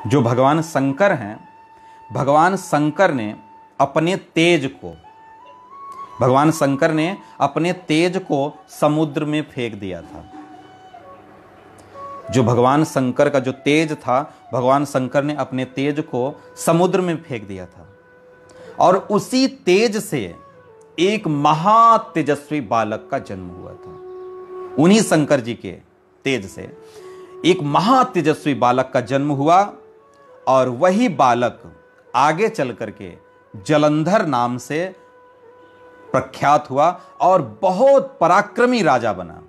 जो भगवान शंकर हैं, भगवान शंकर ने अपने तेज को भगवान शंकर ने अपने तेज को समुद्र में फेंक दिया था। जो भगवान शंकर का जो तेज था, भगवान शंकर ने अपने तेज को समुद्र में फेंक दिया था और उसी तेज से एक महातेजस्वी बालक का जन्म हुआ था। उन्हीं शंकर जी के तेज से एक महातेजस्वी बालक का जन्म हुआ और वही बालक आगे चल करके जालंधर नाम से प्रख्यात हुआ और बहुत पराक्रमी राजा बना।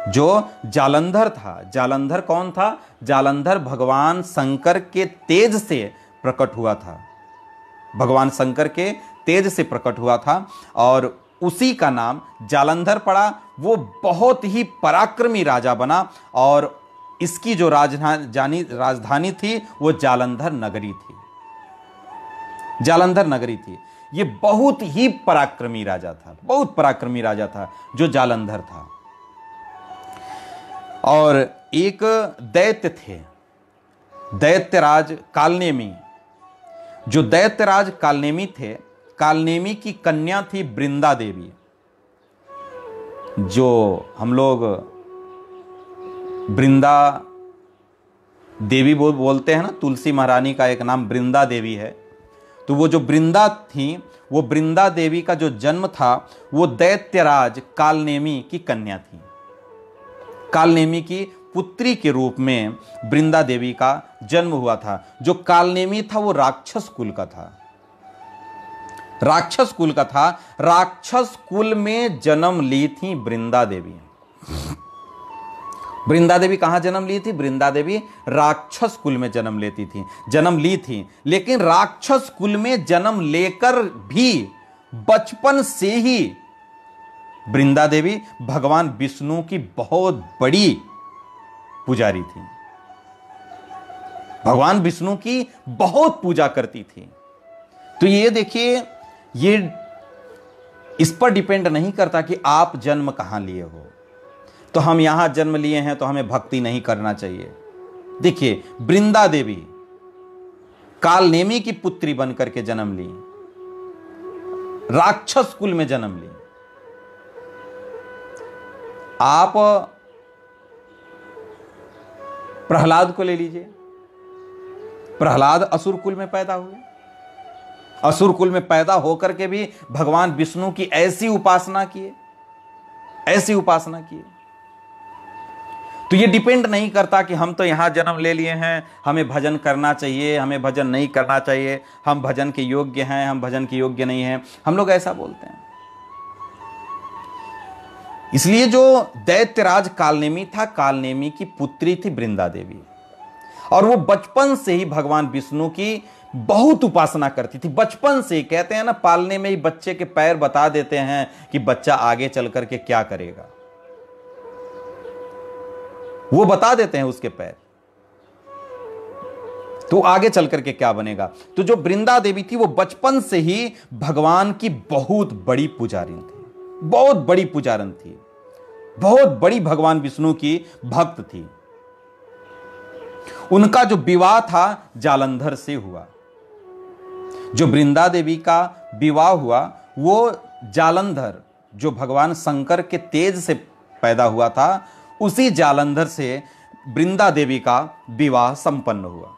जो जालंधर था, जालंधर कौन था? जालंधर भगवान शंकर के तेज से प्रकट हुआ था, भगवान शंकर के तेज से प्रकट हुआ था और उसी का नाम जालंधर पड़ा। वो बहुत ही पराक्रमी राजा बना और इसकी जो राजधानी थी वो जालंधर नगरी थी, जालंधर नगरी थी। ये बहुत ही पराक्रमी राजा था, बहुत पराक्रमी राजा था जो जालंधर था। और एक दैत्य थे, दैत्यराज कालनेमी। जो दैत्यराज कालनेमी थे, कालनेमी की कन्या थी बृंदा देवी। जो हम लोग बृंदा देवी बोलते हैं ना, तुलसी महारानी का एक नाम बृंदा देवी है। तो वो जो बृंदा थी, वो बृंदा देवी का जो जन्म था वो दैत्यराज कालनेमी की कन्या थी। कालनेमी की पुत्री के रूप में बृंदा देवी का जन्म हुआ था। जो कालनेमी था वो राक्षस कुल का था, राक्षस कुल का था। राक्षस कुल में जन्म ली थी बृंदा देवी। बृंदा देवी कहां जन्म ली थी? बृंदा देवी राक्षस कुल में जन्म ली थी। लेकिन राक्षस कुल में जन्म लेकर भी बचपन से ही बृंदा देवी भगवान विष्णु की बहुत बड़ी पुजारी थी, भगवान विष्णु की बहुत पूजा करती थी। तो ये देखिए, ये इस पर डिपेंड नहीं करता कि आप जन्म कहां लिए हो। तो हम यहां जन्म लिए हैं तो हमें भक्ति नहीं करना चाहिए। देखिए, बृंदा देवी कालनेमी की पुत्री बनकर के जन्म ली, राक्षस कुल में जन्म ली। आप प्रहलाद को ले लीजिए, प्रहलाद असुर कुल में पैदा हुए। असुर कुल में पैदा होकर के भी भगवान विष्णु की ऐसी उपासना किए, ऐसी उपासना किए। तो ये डिपेंड नहीं करता कि हम तो यहां जन्म ले लिए हैं, हमें भजन करना चाहिए, हमें भजन नहीं करना चाहिए, हम भजन के योग्य हैं, हम भजन के योग्य नहीं हैं। हम लोग ऐसा बोलते हैं। इसलिए जो दैत्यराज कालनेमी था, कालनेमी की पुत्री थी बृंदा देवी और वो बचपन से ही भगवान विष्णु की बहुत उपासना करती थी। बचपन से, कहते हैं ना, पालने में ही बच्चे के पैर बता देते हैं कि बच्चा आगे चल करके क्या करेगा, वो बता देते हैं उसके पैर, तो आगे चल करके क्या बनेगा। तो जो बृंदा देवी थी वो बचपन से ही भगवान की बहुत बड़ी पुजारी थी, बहुत बड़ी पुजारन थी, बहुत बड़ी भगवान विष्णु की भक्त थी। उनका जो विवाह था जालंधर से हुआ। जो बृंदा देवी का विवाह हुआ वो जालंधर, जो भगवान शंकर के तेज से पैदा हुआ था, उसी जालंधर से बृंदा देवी का विवाह संपन्न हुआ।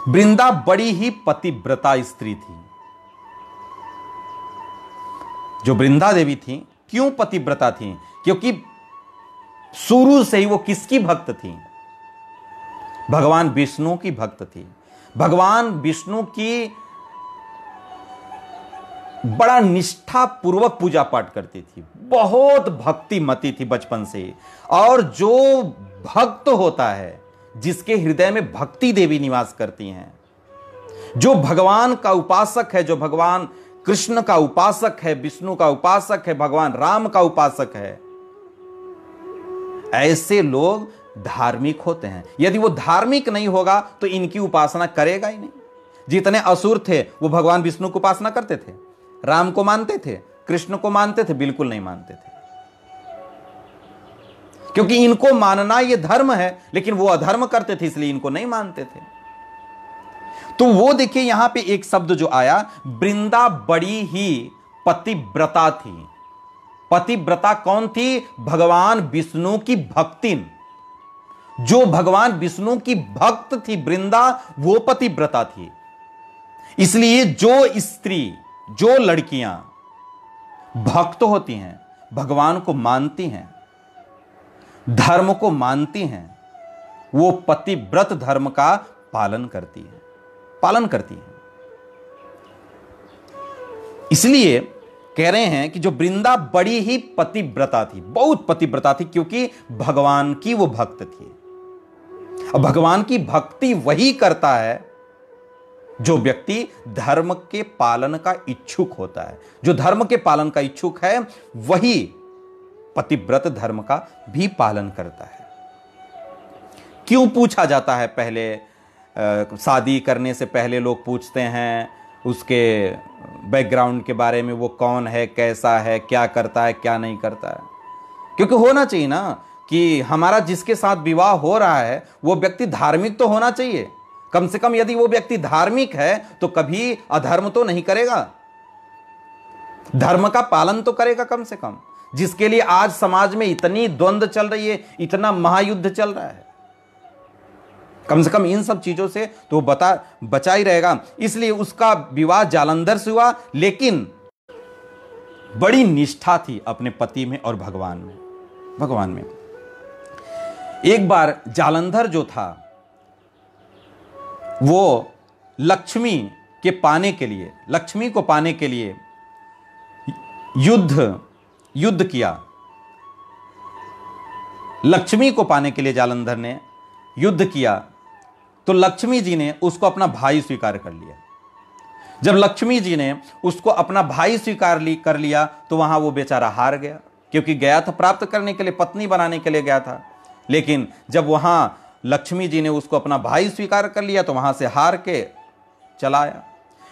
बृंदा बड़ी ही पतिव्रता स्त्री थी। जो बृंदा देवी थी, क्यों पतिव्रता थी? क्योंकि शुरू से ही वो किसकी भक्त थी? भगवान विष्णु की भक्त थी। भगवान विष्णु की बड़ा निष्ठा पूर्वक पूजा पाठ करती थी, बहुत भक्तिमती थी बचपन से। और जो भक्त होता है, जिसके हृदय में भक्ति देवी निवास करती हैं, जो भगवान का उपासक है, जो भगवान कृष्ण का उपासक है, विष्णु का उपासक है, भगवान राम का उपासक है, ऐसे लोग धार्मिक होते हैं। यदि वो धार्मिक नहीं होगा तो इनकी उपासना करेगा ही नहीं। जितने असुर थे वो भगवान विष्णु की उपासना करते थे, राम को मानते थे, कृष्ण को मानते थे? बिल्कुल नहीं मानते थे। क्योंकि इनको मानना ये धर्म है, लेकिन वो अधर्म करते थे इसलिए इनको नहीं मानते थे। तो वो देखिए यहां पे एक शब्द जो आया, वृंदा बड़ी ही पतिव्रता थी। पतिव्रता कौन थी? भगवान विष्णु की भक्तिन। जो भगवान विष्णु की भक्त थी वृंदा, वो पतिव्रता थी। इसलिए जो स्त्री, जो लड़कियां भक्त होती हैं, भगवान को मानती हैं, धर्म को मानती हैं, वो पतिव्रत धर्म का पालन करती है, पालन करती है। इसलिए कह रहे हैं कि जो वृंदा बड़ी ही पतिव्रता थी, बहुत पतिव्रता थी, क्योंकि भगवान की वो भक्त थी। अब भगवान की भक्ति वही करता है जो व्यक्ति धर्म के पालन का इच्छुक होता है। जो धर्म के पालन का इच्छुक है वही पतिव्रत धर्म का भी पालन करता है। क्यों पूछा जाता है? पहले शादी करने से पहले लोग पूछते हैं उसके बैकग्राउंड के बारे में, वो कौन है, कैसा है, क्या करता है, क्या नहीं करता है। क्योंकि होना चाहिए ना कि हमारा जिसके साथ विवाह हो रहा है वो व्यक्ति धार्मिक तो होना चाहिए। कम से कम यदि वो व्यक्ति धार्मिक है तो कभी अधर्म तो नहीं करेगा, धर्म का पालन तो करेगा कम से कम। जिसके लिए आज समाज में इतनी द्वंद्व चल रही है, इतना महायुद्ध चल रहा है, कम से कम इन सब चीजों से तो बचा ही रहेगा। इसलिए उसका विवाह जालंधर से हुआ, लेकिन बड़ी निष्ठा थी अपने पति में और भगवान में। एक बार जालंधर जो था वो लक्ष्मी को पाने के लिए युद्ध किया। लक्ष्मी को पाने के लिए जालंधर ने युद्ध किया, तो लक्ष्मी जी ने उसको अपना भाई स्वीकार कर लिया। जब लक्ष्मी जी ने उसको अपना भाई स्वीकार कर लिया तो वहां वो बेचारा हार गया, क्योंकि गया था प्राप्त करने के लिए, पत्नी बनाने के लिए गया था। लेकिन जब वहां लक्ष्मी जी ने उसको अपना भाई स्वीकार कर लिया तो वहां से हार के चला आया।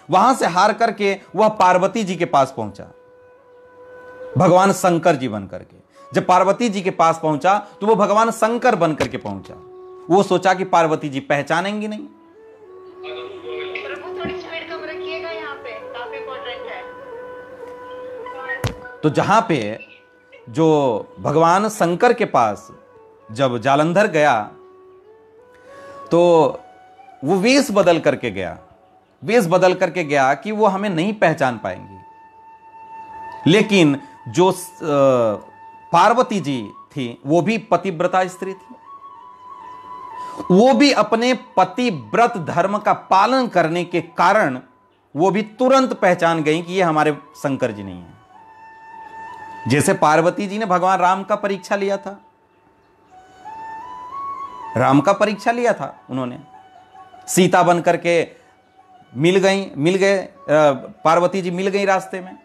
वहां से हार करके वह पार्वती जी के पास पहुंचा, भगवान शंकर जी बन करके। जब पार्वती जी के पास पहुंचा तो वो भगवान शंकर बन करके पहुंचा। वो सोचा कि पार्वती जी पहचानेंगी नहीं। प्रभु थोड़ी स्पीड कम रखिएगा, यहाँ पे काफी इंपॉर्टेंट है। तो जहां पे जो भगवान शंकर के पास जब जालंधर गया तो वो वेश बदल करके गया कि वो हमें नहीं पहचान पाएंगी। लेकिन जो पार्वती जी थी वो भी पतिव्रता स्त्री थी, वो भी अपने पतिव्रत धर्म का पालन करने के कारण वो भी तुरंत पहचान गई कि ये हमारे शंकर जी नहीं है। जैसे पार्वती जी ने भगवान राम का परीक्षा लिया था, उन्होंने सीता बन करके मिल गए, पार्वती जी मिल गई रास्ते में।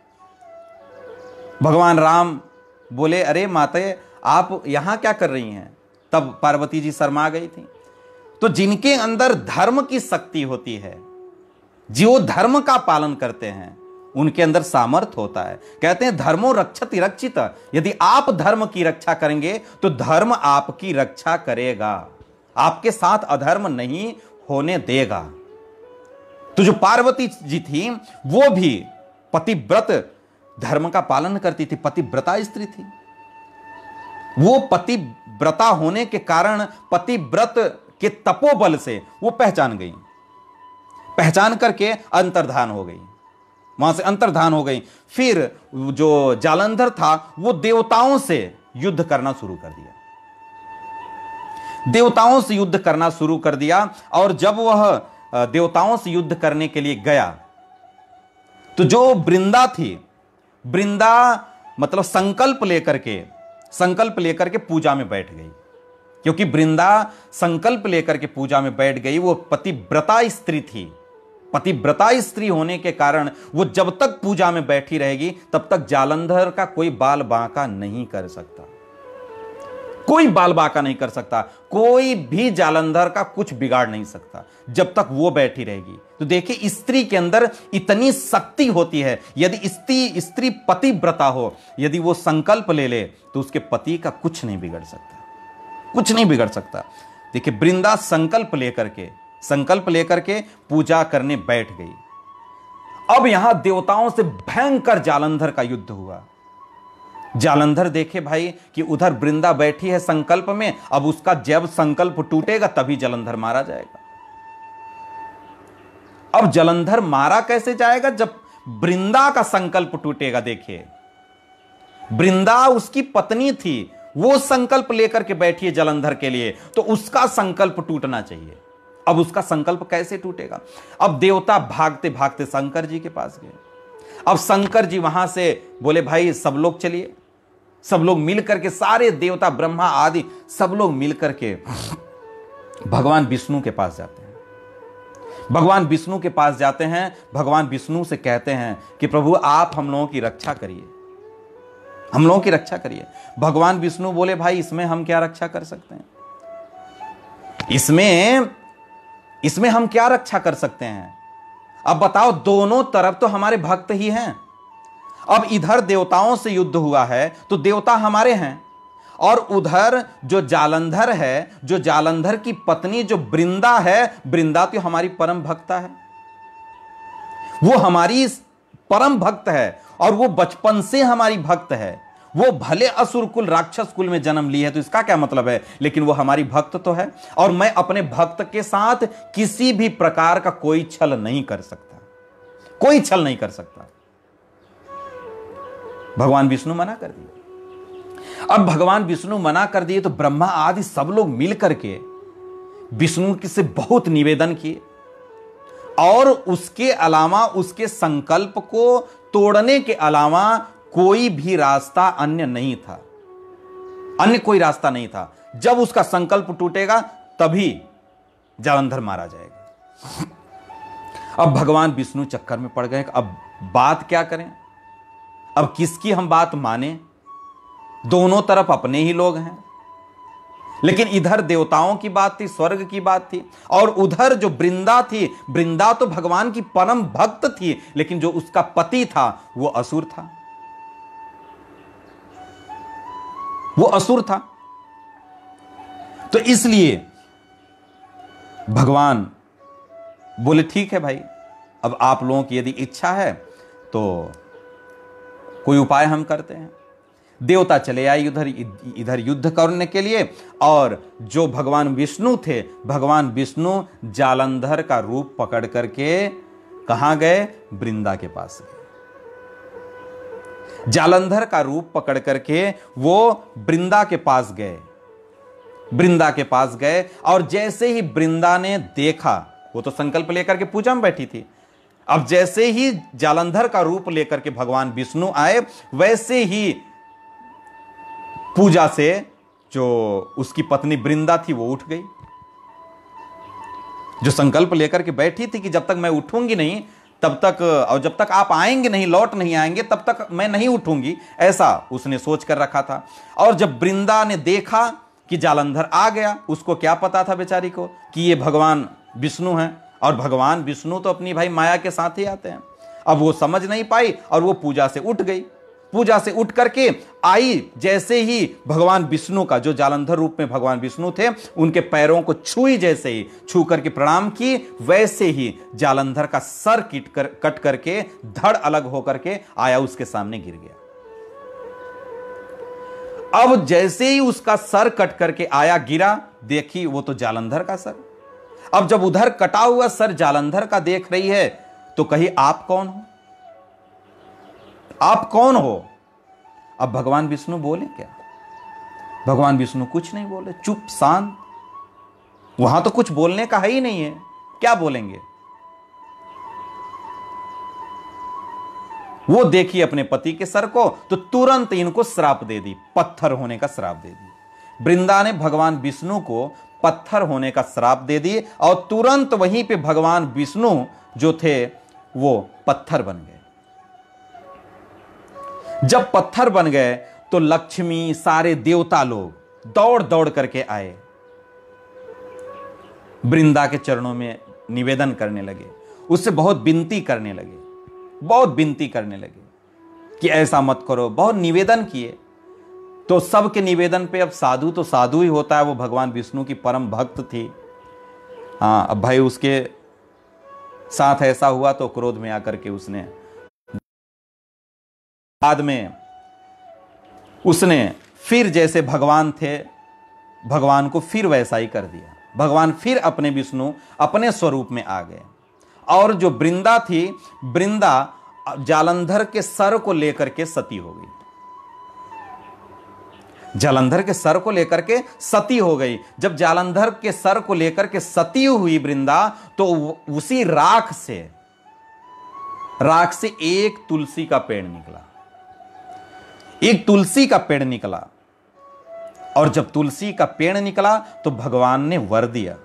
भगवान राम बोले, अरे माते आप यहां क्या कर रही हैं? तब पार्वती जी शर्मा गई थी। तो जिनके अंदर धर्म की शक्ति होती है, जो धर्म का पालन करते हैं, उनके अंदर सामर्थ्य होता है। कहते हैं धर्मो रक्षति रक्षित। यदि आप धर्म की रक्षा करेंगे तो धर्म आपकी रक्षा करेगा, आपके साथ अधर्म नहीं होने देगा। तो जो पार्वती जी थी वो भी पतिव्रत धर्म का पालन करती थी, पतिव्रता स्त्री थी। वो पतिव्रता होने के कारण पतिव्रत के तपोबल से वो पहचान करके अंतर्धान हो गई, वहां से अंतर्धान हो गई। फिर जो जालंधर था वो देवताओं से युद्ध करना शुरू कर दिया। और जब वह देवताओं से युद्ध करने के लिए गया तो जो वृंदा मतलब संकल्प लेकर के पूजा में बैठ गई। क्योंकि वृंदा संकल्प लेकर के पूजा में बैठ गई, वो पतिव्रता स्त्री थी। पतिव्रता स्त्री होने के कारण वो जब तक पूजा में बैठी रहेगी तब तक जालंधर का कोई बाल बांका नहीं कर सकता, कोई भी जालंधर का कुछ बिगाड़ नहीं सकता जब तक वो बैठी रहेगी। तो देखिए स्त्री के अंदर इतनी शक्ति होती है। यदि स्त्री पतिव्रता हो, यदि वो संकल्प ले ले तो उसके पति का कुछ नहीं बिगड़ सकता। कुछ नहीं बिगड़ सकता। देखिए, वृंदा संकल्प लेकर के पूजा करने बैठ गई। अब यहां देवताओं से भयंकर जालंधर का युद्ध हुआ। जालंधर देखे भाई कि उधर वृंदा बैठी है संकल्प में, अब उसका जब संकल्प टूटेगा तभी जालंधर मारा जाएगा। अब जालंधर मारा कैसे जाएगा जब वृंदा का संकल्प टूटेगा। देखिए, वृंदा उसकी पत्नी थी, वो संकल्प लेकर के बैठी है जालंधर के लिए, तो उसका संकल्प टूटना चाहिए। अब उसका संकल्प कैसे टूटेगा। अब देवता भागते भागते शंकर जी के पास गए। अब शंकर जी वहां से बोले, भाई सब लोग चलिए। सब लोग मिलकर के, सारे देवता ब्रह्मा आदि सब लोग मिलकर के भगवान विष्णु के पास जाते हैं। भगवान विष्णु के पास जाते हैं, भगवान विष्णु से कहते हैं कि प्रभु आप हम लोगों की रक्षा करिए, हम लोगों की रक्षा करिए। भगवान विष्णु बोले, भाई इसमें हम क्या रक्षा कर सकते हैं, इसमें हम क्या रक्षा कर सकते हैं। अब बताओ, दोनों तरफ तो हमारे भक्त ही हैं। अब इधर देवताओं से युद्ध हुआ है तो देवता हमारे हैं, और उधर जो जालंधर है, जो जालंधर की पत्नी जो वृंदा है, वृंदा तो हमारी परम भक्ता है, वो हमारी परम भक्त है, और वो बचपन से हमारी भक्त है। वो भले असुर कुल राक्षस कुल में जन्म ली है, तो इसका क्या मतलब है, लेकिन वो हमारी भक्त तो है, और मैं अपने भक्त के साथ किसी भी प्रकार का कोई छल नहीं कर सकता, कोई छल नहीं कर सकता। भगवान विष्णु मना कर दिए। अब भगवान विष्णु मना कर दिए तो ब्रह्मा आदि सब लोग मिलकर के विष्णु से बहुत निवेदन किए, और उसके अलावा, उसके संकल्प को तोड़ने के अलावा कोई भी रास्ता अन्य नहीं था, अन्य कोई रास्ता नहीं था। जब उसका संकल्प टूटेगा तभी जालंधर मारा जाएगा। अब भगवान विष्णु चक्कर में पड़ गए, अब बात क्या करें, अब किसकी हम बात माने। दोनों तरफ अपने ही लोग हैं, लेकिन इधर देवताओं की बात थी, स्वर्ग की बात थी, और उधर जो वृंदा थी, वृंदा तो भगवान की परम भक्त थी, लेकिन जो उसका पति था वो असुर था, वो असुर था। तो इसलिए भगवान बोले, ठीक है भाई, अब आप लोगों की यदि इच्छा है तो कोई उपाय हम करते हैं। देवता चले आए इधर युद्ध करने के लिए, और जो भगवान विष्णु थे, भगवान विष्णु जालंधर का रूप पकड़ करके कहां गए, वृंदा के पास गए। जालंधर का रूप पकड़ करके वो वृंदा के पास गए, वृंदा के पास गए, और जैसे ही वृंदा ने देखा, वो तो संकल्प लेकर के पूजा में बैठी थी, अब जैसे ही जालंधर का रूप लेकर के भगवान विष्णु आए, वैसे ही पूजा से जो उसकी पत्नी वृंदा थी वो उठ गई। जो संकल्प लेकर के बैठी थी कि जब तक मैं उठूंगी नहीं तब तक, और जब तक आप आएंगे नहीं, लौट नहीं आएंगे, तब तक मैं नहीं उठूंगी, ऐसा उसने सोच कर रखा था। और जब वृंदा ने देखा कि जालंधर आ गया, उसको क्या पता था बेचारी को कि ये भगवान विष्णु हैं, और भगवान विष्णु तो अपनी भाई माया के साथ ही आते हैं। अब वो समझ नहीं पाई और वो पूजा से उठ गई। पूजा से उठ करके आई, जैसे ही भगवान विष्णु का, जो जालंधर रूप में भगवान विष्णु थे, उनके पैरों को छुई, जैसे ही छू करके प्रणाम की, वैसे ही जालंधर का सर कट करके धड़ अलग होकर के आया, उसके सामने गिर गया। अब जैसे ही उसका सर कट करके आया, गिरा, देखी वो तो जालंधर का सर। अब जब उधर कटा हुआ सर जालंधर का देख रही है तो कही, आप कौन हो, आप कौन हो। अब भगवान विष्णु बोले क्या, भगवान विष्णु कुछ नहीं बोले, चुप शांत। वहां तो कुछ बोलने का है ही नहीं है, क्या बोलेंगे। वो देखी अपने पति के सर को तो तुरंत इनको श्राप दे दी, पत्थर होने का श्राप दे दी। वृंदा ने भगवान विष्णु को पत्थर होने का श्राप दे दी, और तुरंत वहीं पे भगवान विष्णु जो थे वो पत्थर बन गए। जब पत्थर बन गए तो लक्ष्मी, सारे देवता लोग दौड़ दौड़ करके आए, वृंदा के चरणों में निवेदन करने लगे, उससे बहुत विनती करने लगे, बहुत विनती करने लगे कि ऐसा मत करो, बहुत निवेदन किए। तो सबके निवेदन पे अब साधु तो साधु ही होता है, वो भगवान विष्णु की परम भक्त थी। हाँ, अब भाई उसके साथ ऐसा हुआ तो क्रोध में आकर के उसने बाद में उसने फिर जैसे भगवान थे, भगवान को फिर वैसा ही कर दिया। भगवान फिर अपने विष्णु अपने स्वरूप में आ गए। और जो वृंदा थी, वृंदा जालंधर के सर को लेकर के सती हो गई। जालंधर के सर को लेकर के सती हो गई। जब जालंधर के सर को लेकर के सती हुई वृंदा, तो उसी राख से एक तुलसी का पेड़ निकला। एक तुलसी का पेड़ निकला। और जब तुलसी का पेड़ निकला तो भगवान ने वर दिया।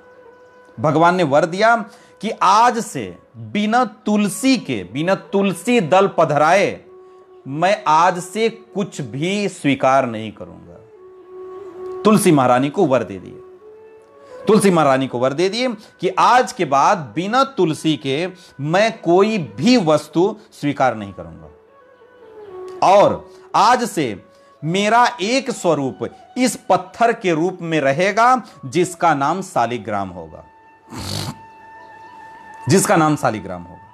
भगवान ने वर दिया कि आज से बिना तुलसी दल पधराए मैं आज से कुछ भी स्वीकार नहीं करूंगा। तुलसी महारानी को वर दे दिए। तुलसी महारानी को वर दे दिए कि आज के बाद बिना तुलसी के मैं कोई भी वस्तु स्वीकार नहीं करूंगा। और आज से मेरा एक स्वरूप इस पत्थर के रूप में रहेगा, जिसका नाम शालिग्राम होगा। जिसका नाम शालिग्राम होगा।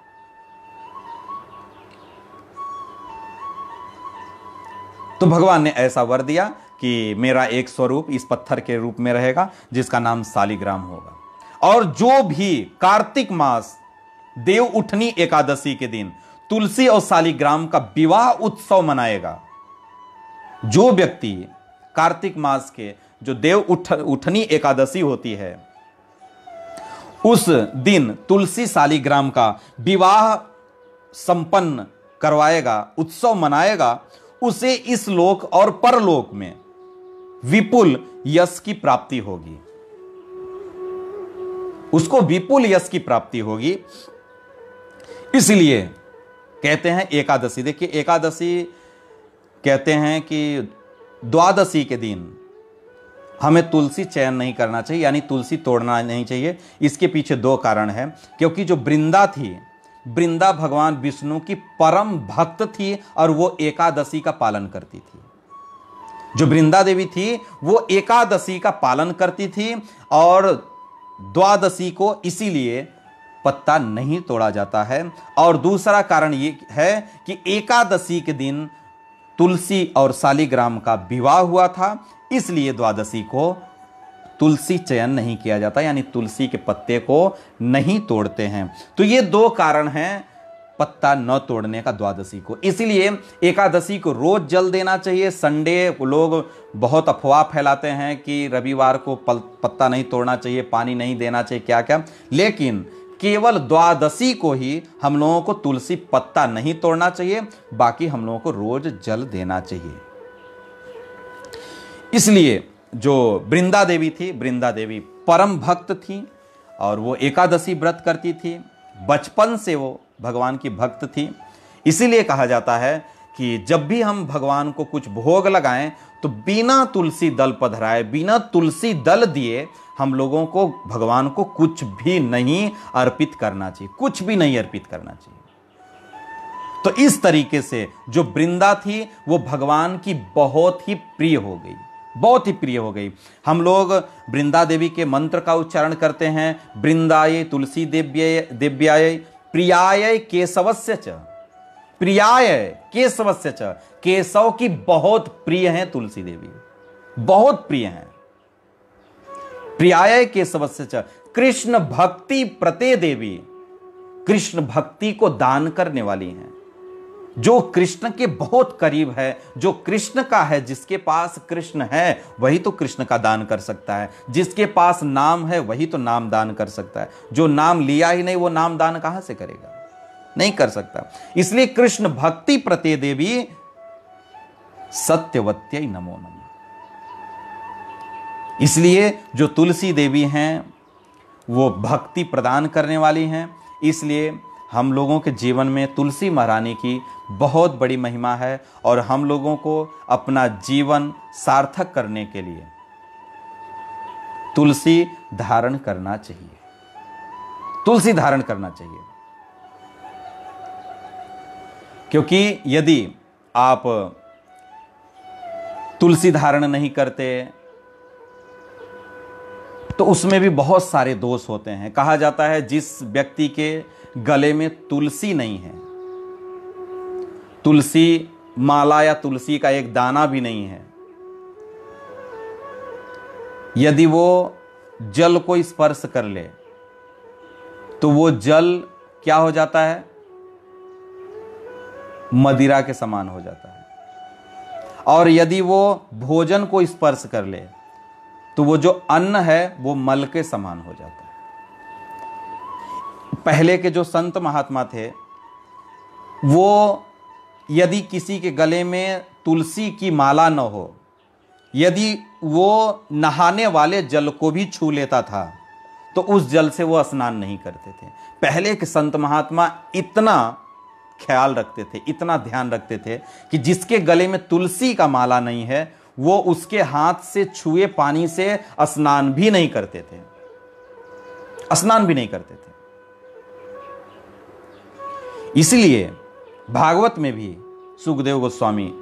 तो भगवान ने ऐसा वर दिया कि मेरा एक स्वरूप इस पत्थर के रूप में रहेगा, जिसका नाम शालिग्राम होगा। और जो भी कार्तिक मास देव उठनी एकादशी के दिन तुलसी और शालिग्राम का विवाह उत्सव मनाएगा, जो व्यक्ति कार्तिक मास के जो देव उठनी एकादशी होती है, उस दिन तुलसी शालिग्राम का विवाह संपन्न करवाएगा, उत्सव मनाएगा, उसे इस लोक और परलोक में विपुल यश की प्राप्ति होगी। उसको विपुल यश की प्राप्ति होगी। इसलिए कहते हैं एकादशी, देखिए एकादशी कहते हैं कि द्वादशी के दिन हमें तुलसी चयन नहीं करना चाहिए, यानी तुलसी तोड़ना नहीं चाहिए। इसके पीछे दो कारण हैं। क्योंकि जो वृंदा थी, वृंदा भगवान विष्णु की परम भक्त थी और वो एकादशी का पालन करती थी। जो वृंदा देवी थी वो एकादशी का पालन करती थी और द्वादशी को इसीलिए पत्ता नहीं तोड़ा जाता है। और दूसरा कारण ये है कि एकादशी के दिन तुलसी और शालिग्राम का विवाह हुआ था, इसलिए द्वादशी को तुलसी चयन नहीं किया जाता, यानी तुलसी के पत्ते को नहीं तोड़ते हैं। तो ये दो कारण हैं पत्ता न तोड़ने का द्वादशी को। इसीलिए एकादशी को रोज जल देना चाहिए। संडे लोग बहुत अफवाह फैलाते हैं कि रविवार को पत्ता नहीं तोड़ना चाहिए, पानी नहीं देना चाहिए, क्या क्या, लेकिन केवल द्वादशी को ही हम लोगों को तुलसी पत्ता नहीं तोड़ना चाहिए, बाकी हम लोगों को रोज जल देना चाहिए। इसलिए जो वृंदा देवी थी, वृंदा देवी परम भक्त थी और वो एकादशी व्रत करती थी। बचपन से वो भगवान की भक्त थी। इसीलिए कहा जाता है कि जब भी हम भगवान को कुछ भोग लगाएं तो बिना तुलसी दल पधराए, बिना तुलसी दल दिए हम लोगों को भगवान को कुछ भी नहीं अर्पित करना चाहिए, कुछ भी नहीं अर्पित करना चाहिए। तो इस तरीके से जो वृंदा थी वो भगवान की बहुत ही प्रिय हो गई, बहुत ही प्रिय हो गई। हम लोग वृंदा देवी के मंत्र का उच्चारण करते हैं, वृंदाय तुलसी देव्याय प्रियाय केशवस्य च, प्रियाय केशवस्य च, केशव की बहुत प्रिय हैं तुलसी देवी, बहुत प्रिय हैं। प्रियाय केशवस्य च, कृष्ण भक्ति प्रते देवी, कृष्ण भक्ति को दान करने वाली हैं। जो कृष्ण के बहुत करीब है, जो कृष्ण का है, जिसके पास कृष्ण है वही तो कृष्ण का दान कर सकता है। जिसके पास नाम है वही तो नाम दान कर सकता है। जो नाम लिया ही नहीं वो नाम दान कहां से करेगा, नहीं कर सकता। इसलिए कृष्ण भक्ति प्रते देवी सत्यवत्यै नमो नमः। इसलिए जो तुलसी देवी हैं वो भक्ति प्रदान करने वाली हैं। इसलिए हम लोगों के जीवन में तुलसी महारानी की बहुत बड़ी महिमा है और हम लोगों को अपना जीवन सार्थक करने के लिए तुलसी धारण करना चाहिए, तुलसी धारण करना चाहिए। क्योंकि यदि आप तुलसी धारण नहीं करते, तो उसमें भी बहुत सारे दोष होते हैं। कहा जाता है जिस व्यक्ति के गले में तुलसी नहीं है, तुलसी माला या तुलसी का एक दाना भी नहीं है, यदि वो जल को स्पर्श कर ले तो वो जल क्या हो जाता है? मदिरा के समान हो जाता है। और यदि वो भोजन को स्पर्श कर ले तो वो जो अन्न है वो मल के समान हो जाता है। पहले के जो संत महात्मा थे वो यदि किसी के गले में तुलसी की माला न हो, यदि वो नहाने वाले जल को भी छू लेता था तो उस जल से वो स्नान नहीं करते थे। पहले के संत महात्मा इतना ख्याल रखते थे, इतना ध्यान रखते थे कि जिसके गले में तुलसी का माला नहीं है वो उसके हाथ से छुए पानी से स्नान भी नहीं करते थे, स्नान भी नहीं करते थे। इसलिए भागवत में भी सुखदेव गोस्वामी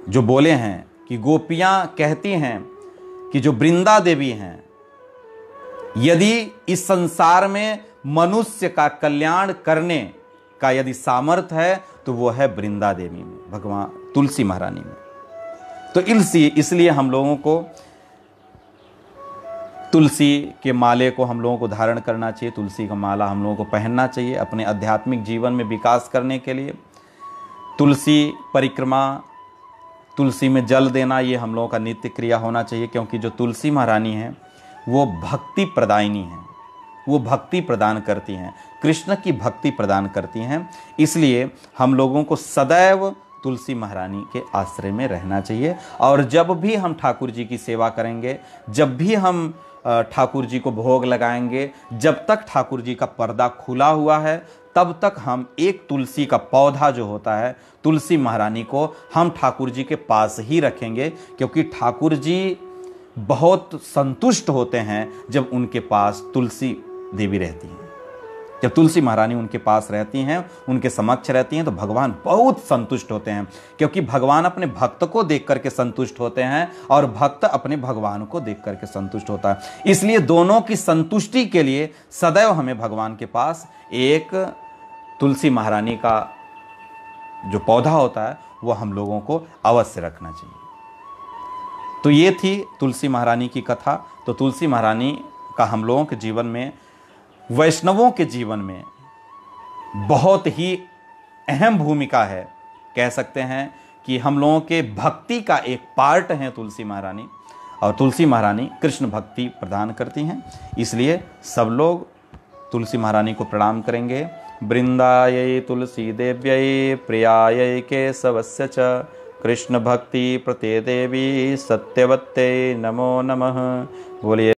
जो बोले हैं कि गोपियां कहती हैं कि जो वृंदा देवी हैं, यदि इस संसार में मनुष्य का कल्याण करने का यदि सामर्थ्य है तो वो है वृंदा देवी में, भगवान तुलसी महारानी में। तो इसलिए हम लोगों को तुलसी के माले को हम लोगों को धारण करना चाहिए, तुलसी का माला हम लोगों को पहनना चाहिए अपने आध्यात्मिक जीवन में विकास करने के लिए। तुलसी परिक्रमा, तुलसी में जल देना, ये हम लोगों का नित्य क्रिया होना चाहिए, क्योंकि जो तुलसी महारानी है वो भक्ति प्रदायिनी है, वो भक्ति प्रदान करती हैं, कृष्ण की भक्ति प्रदान करती हैं। इसलिए हम लोगों को सदैव तुलसी महारानी के आश्रय में रहना चाहिए। और जब भी हम ठाकुर जी की सेवा करेंगे, जब भी हम ठाकुर जी को भोग लगाएंगे, जब तक ठाकुर जी का पर्दा खुला हुआ है तब तक हम एक तुलसी का पौधा जो होता है, तुलसी महारानी को हम ठाकुर जी के पास ही रखेंगे, क्योंकि ठाकुर जी बहुत संतुष्ट होते हैं जब उनके पास तुलसी देवी रहती हैं। जब तुलसी महारानी उनके पास रहती हैं, उनके समक्ष रहती हैं, तो भगवान बहुत संतुष्ट होते हैं, क्योंकि भगवान अपने भक्त को देख करके संतुष्ट होते हैं और भक्त अपने भगवान को देख करके संतुष्ट होता है। इसलिए दोनों की संतुष्टि के लिए सदैव हमें भगवान के पास एक तुलसी महारानी का जो पौधा होता है वो हम लोगों को अवश्य रखना चाहिए। तो ये थी तुलसी महारानी की कथा। तो तुलसी महारानी का हम लोगों के जीवन में, वैष्णवों के जीवन में बहुत ही अहम भूमिका है। कह सकते हैं कि हम लोगों के भक्ति का एक पार्ट है तुलसी महारानी, और तुलसी महारानी कृष्ण भक्ति प्रदान करती हैं। इसलिए सब लोग तुलसी महारानी को प्रणाम करेंगे। वृंदायै तुलसी देव्यै प्रियायै केशवस्य च कृष्ण भक्ति प्रते देवी सत्यवत्यै नमो नमः। बोलिए।